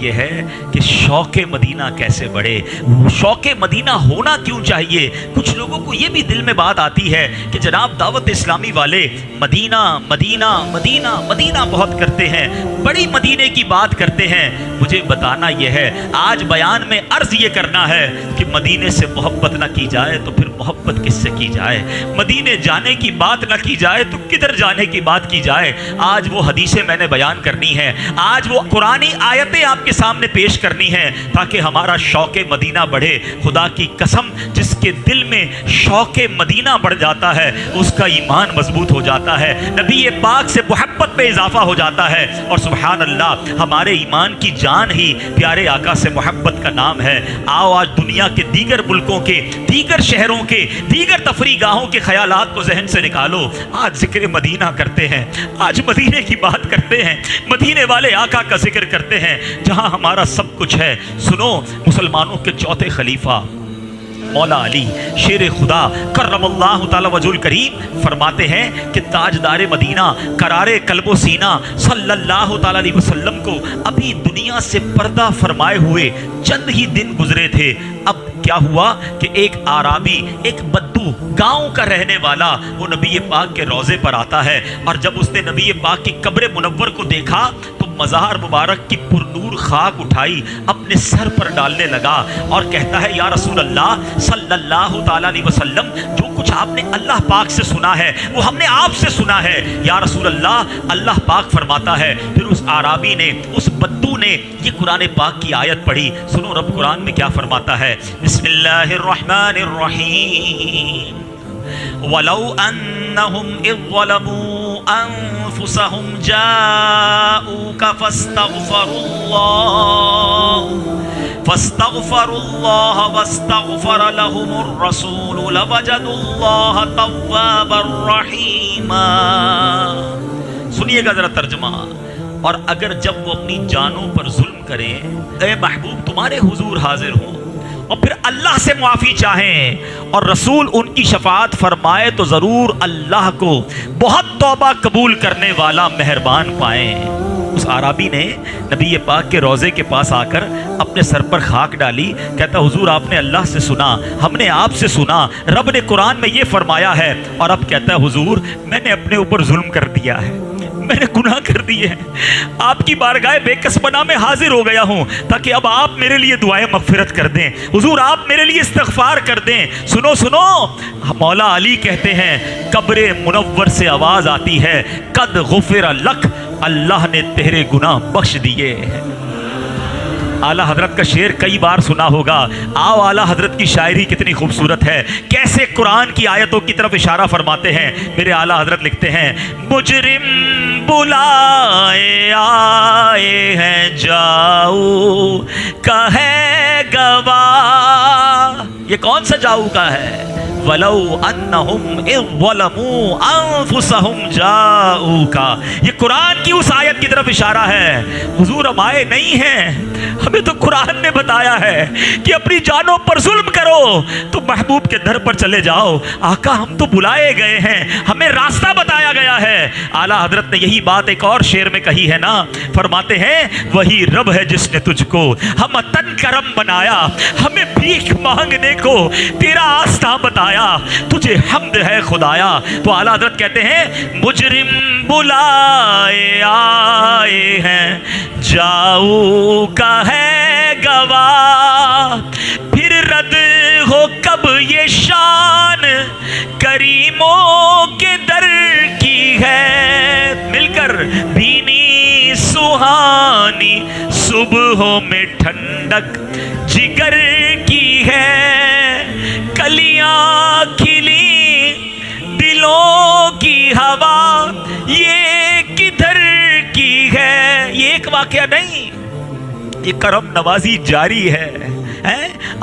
یہ ہے کہ شوق مدینہ کیسے بڑھے، شوق مدینہ ہونا کیوں چاہیے۔ کچھ لوگوں کو یہ بھی دل میں بات آتی ہے کہ جناب دعوت اسلامی والے مدینہ مدینہ مدینہ مدینہ بہت کرتے ہیں، بڑی مدینے کی بات کرتے ہیں۔ مجھے بتانا یہ ہے، آج بیان میں عرض یہ کرنا ہے کہ مدینے سے محبت نہ کی جائے تو پھر محبت کس سے کی جائے، مدینے جانے کی بات نہ کی جائے تو کدھر جانے کی بات کی جائے۔ آج وہ حدیثیں میں نے بیان کرنی ہے، آج وہ قرآنی آیتیں آپ کے سامنے پیش کرنی ہیں تاکہ ہمارا شوق مدینہ بڑھے۔ خدا کی قسم، جس کے دل میں شوق مدینہ بڑھ جاتا ہے اس کا ایمان مضبوط ہو جاتا ہے، نبی پاک سے محبت میں اضافہ ہو جاتا ہے، اور سبحان اللہ ہمارے ایمان کی جان ہی پیارے آقا سے محبت کا نام ہے۔ آؤ آج دنیا کے دیگر ملکوں کے، دیگر شہروں کے، دیگر تفریح گاہوں کے خیالات کو ذہن سے نکالو، آج ذکر مدینہ کرتے ہیں، آج مدینے کی بات کرتے ہیں، مدینے والے آقا کا ذکر کرتے ہیں جہاں ہمارا سب کچھ ہے۔ سنو، مسلمانوں کے چوتھے خلیفہ مولا علی شیر خدا کرم اللہ تعالی وجہ الکریم فرماتے ہیں کہ تاجدار مدینہ قرار قلب و سینہ صلی اللہ تعالی علیہ وسلم کو ابھی دنیا سے پردہ فرمائے ہوئے چند ہی دن گزرے تھے۔ اب کیا ہوا کہ ایک آرابی، ایک بدو، گاؤں کا رہنے والا، وہ نبی پاک کے روضے پر آتا ہے، اور جب اس نے نبی پاک کی قبر منور کو دیکھا تو مزار مبارک کی پرنور خاک اٹھائی، اپنے سر پر ڈالنے لگا اور کہتا ہے یا رسول اللہ صلی اللہ تعالی علیہ وسلم، جو کچھ آپ نے اللہ پاک سے سنا ہے وہ ہم نے آپ سے سنا ہے یا رسول اللہ۔ اللہ پاک فرماتا ہے، پھر اس آرابی نے، اس بدو نے یہ قرآن پاک کی آیت پڑھی۔ سنو رب قرآن میں کیا فرماتا ہے، بسم اللہ الرحمن الرحیم، وَلَوْ أَنَّهُمْ إِذْ ظَلَمُوا أَنفُسَهُمْ جَاءُوكَ فَاسْتَغْفَرُوا اللَّهَ وَاسْتَغْفَرَ لَهُمُ الرَّسُولُ لَوَجَدُوا اللَّهَ تَوَّابًا رَحِيمًا۔ سنیے گا ذرا ترجمہ۔ اور اگر جب وہ اپنی جانوں پر ظلم کریں، اے محبوب تمہارے حضور حاضر ہوں اور پھر اللہ سے معافی چاہیں اور رسول ان کی شفاعت فرمائے تو ضرور اللہ کو بہت توبہ قبول کرنے والا مہربان پائیں۔ اس عربی نے نبی پاک کے روضے کے پاس آ کر اپنے سر پر خاک ڈالی، کہتا حضور آپ نے اللہ سے سنا، ہم نے آپ سے سنا، رب نے قرآن میں یہ فرمایا ہے، اور اب کہتا ہے حضور میں نے اپنے اوپر ظلم کر دیا ہے، میں نے گناہ کر دیے ہیں، آپ کی بارگاہ بے کسبانہ میں حاضر ہو گیا ہوں تاکہ اب آپ میرے لیے دعائیں مغفرت کر دیں، حضور آپ میرے لیے استغفار کر دیں۔ سنو سنو، مولا علی کہتے ہیں قبر منور سے آواز آتی ہے قد غفر لک، اللہ نے تیرے گناہ بخش دیے ہیں۔ اعلیٰ حضرت کا شعر کئی بار سنا ہوگا، آؤ اعلیٰ حضرت کی شاعری کتنی خوبصورت ہے، کیسے قرآن کی آیتوں کی طرف اشارہ فرماتے ہیں۔ میرے اعلیٰ حضرت لکھتے ہیں مجرم بلائے آئے ہیں جاؤ کا ہے گواہ، یہ کون سا جاؤ کا ہے؟ وَلَوْ أَنَّهُمْ إِذْ ظَلَمُوا أَنفُسَهُمْ جَاءُوكَ، یہ قرآن کی اس آیت کی طرف اشارہ ہے۔ حضور ہم آئے نہیں ہیں، ہمیں تو قرآن نے بتایا ہے کہ اپنی جانوں پر ظلم کرو تو محبوب کے در پر چلے جاؤ۔ آقا ہم تو بلائے گئے ہیں، ہمیں راستہ بتایا گیا ہے۔ اعلیٰ حضرت نے یہی بات ایک اور شعر میں کہی ہے نا، فرماتے ہیں وہی رب ہے جس نے تجھ کو ہم تن کرم بنایا، ہمیں بھیک مانگنے کو تیرا آستہ بتایا، تجھے حمد ہے خدایا۔ تو اعلیٰ حضرت کہتے ہیں مجرم بلائے آئے ہیں جاؤ کا ہے گواہ، پھر رد ہو کب یہ شان کریموں کے در کی ہے، مل کر بینی سہانی صبحوں میں ٹھنڈک جگر کی ہے، کلیاں کھلی دلوں کی ہوا یہ کدھر کی ہے۔ یہ ایک واقعہ نہیں، یہ کرم نوازی جاری ہے۔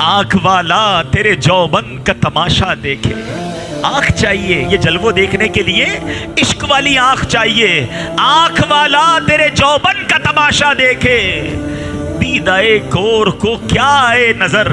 آنکھ والا تیرے جوبن کا تماشا دیکھے، آنکھ چاہیے یہ جلوہ دیکھنے کے لیے، عشق والی آنکھ چاہیے، آنکھ والا تیرے جوبن کا تماشا دیکھے، دیدہ کور کو کیا آئے نظر،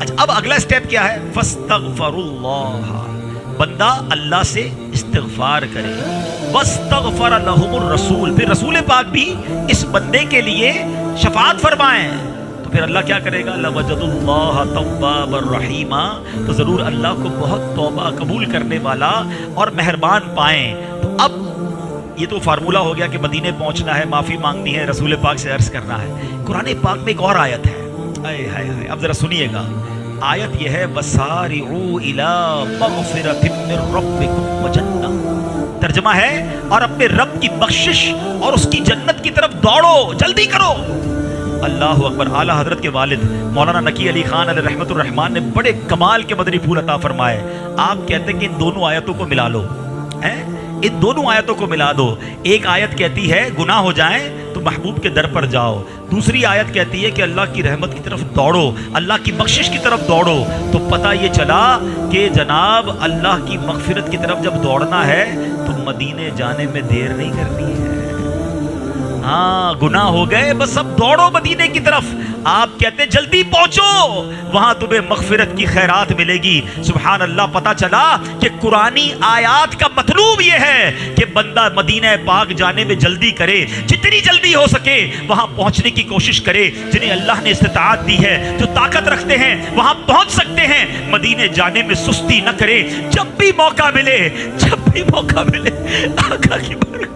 اچھا اب اگلا سٹیپ کیا ہے؟ فاستغفروا، بندہ اللہ سے استغفار کرے، واستغفر لهم الرسول، پھر رسول پاک بھی اس بندے کے لیے شفاعت فرمائیں، تو پھر اللہ کیا کرے گا؟ لوجدوا اللہ توابا رحیما، تو ضرور اللہ کو بہت توبہ قبول کرنے والا اور مہربان پائیں۔ تو اب یہ تو فارمولہ ہو گیا کہ مدینے پہنچنا ہے، معافی مانگنی ہے، رسول پاک سے عرض کرنا ہے۔ قرآن پاک میں ایک اور آیت ہے، اے ہائے ہائے، اب ذرا سنیے گا، آیت یہ ہے وَسَارِعُوا إِلَىٰ مَغْفِرَةٍ مِّن رَّبِّكُمْ وَجَنَّةٍ، ترجمہ ہے اور اپنے رب کی بخشش اور اس کی جنت کی طرف دوڑو، جلدی کرو۔ اللہ اکبر۔ اعلیٰ حضرت کے والد مولانا نقی علی خان علیہ رحمت الرحمان نے بڑے کمال کے مدنی پھول عطا فرمائے۔ آپ کہتے ہیں کہ ان دونوں آیتوں کو ملا لو، ان دونوں آیتوں کو ملا دو۔ ایک آیت کہتی ہے گناہ ہو جائیں تو محبوب کے در پر جاؤ، دوسری آیت کہتی ہے کہ اللہ کی رحمت کی طرف دوڑو، اللہ کی بخشش کی طرف دوڑو۔ تو پتہ یہ چلا کہ جناب اللہ کی مغفرت کی طرف جب دوڑنا ہے تو مدینے جانے میں دیر نہیں کرنی ہے۔ ہاں گناہ ہو گئے بس اب دوڑو مدینے کی طرف۔ آپ کہتے ہیں جلدی پہنچو، وہاں تمہیں مغفرت کی خیرات ملے گی۔ سبحان اللہ، پتہ چلا کہ قرآنی آیات کا مطلوب یہ ہے کہ بندہ مدینہ پاک جانے میں جلدی کرے، جتنی جلدی ہو سکے وہاں پہنچنے کی کوشش کرے۔ جنہیں اللہ نے استطاعت دی ہے، جو طاقت رکھتے ہیں، وہاں پہنچ سکتے ہیں، مدینے جانے میں سستی نہ کرے۔ جب بھی موقع ملے، جب بھی موقع ملے، آقا کی برکت،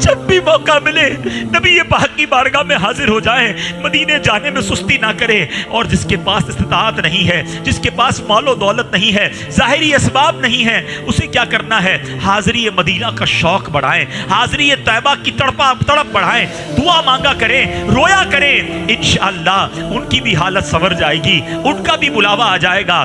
جب بھی موقع ملے نبی پاک کی بارگاہ میں حاضر ہو جائیں، مدینے جانے میں سستی نہ کرے۔ اور جس کے پاس استطاعت نہیں ہے، جس کے پاس مال و دولت نہیں ہے، ظاہری اسباب نہیں ہے، اسے کیا کرنا ہے؟ حاضری مدینہ کا شوق بڑھائیں، حاضری طیبہ کی تڑپ بڑھائیں، دعا مانگا کریں، رویا کریں، انشاءاللہ ان کی بھی حالت سنور جائے گی، ان کا بھی بلاوا آ جائے گا۔